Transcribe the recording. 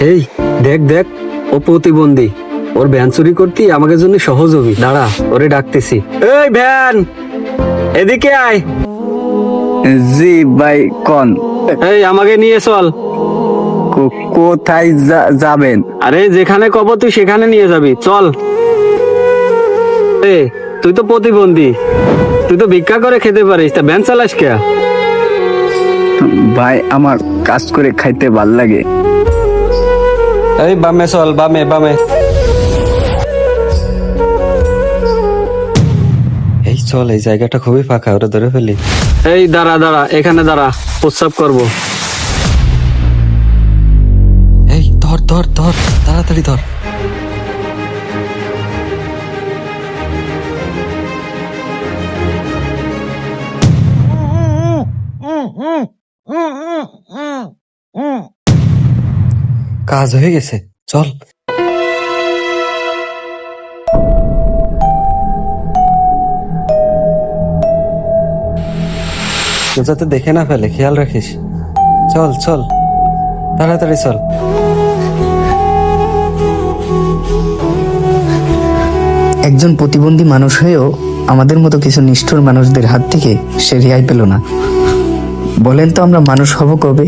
এই দেখ দেখ, ও প্রতিবন্ধী, ওর ভ্যান চুরি করতে আমাকে জন্য সহজ হবি। দাঁড়া, ওরে ডাকতেছি। এই ভ্যান, এদিকে আয়। জি ভাই, কোন এই আমাকে নিয়ে চল। কোথায় যাবেন? আরে যেখানে কব তুই সেখানে নিয়ে যাবি, চল। এ তুই তো প্রতিবন্ধী, তুই তো ভিক্ষা করে খেতে পারিস, তা ভ্যান চালাস কে? ভাই আমার কাজ করে খাইতে ভাল লাগে। এই বামে চল, বামে বামে। এই চল, এই জায়গাটা খুবই ফাঁকা, ওরা ধরে ফেলি। এই দাঁড়া দাঁড়া, এখানে দাঁড়া, প্রস্রাব করব। এই ধর ধর ধর, তাড়াতাড়ি ধর। কাজ হয়ে গেছে, চল। কেউ যাতে দেখে না ফেলে, খেয়াল রাখিস। চল চল, তাড়াতাড়ি চল। একজন প্রতিবন্ধী মানুষ হয়েও আমাদের মতো কিছু নিষ্ঠুর মানুষদের হাত থেকে সে রেহাই পেল না। বলেন তো আমরা মানুষ হব কবে?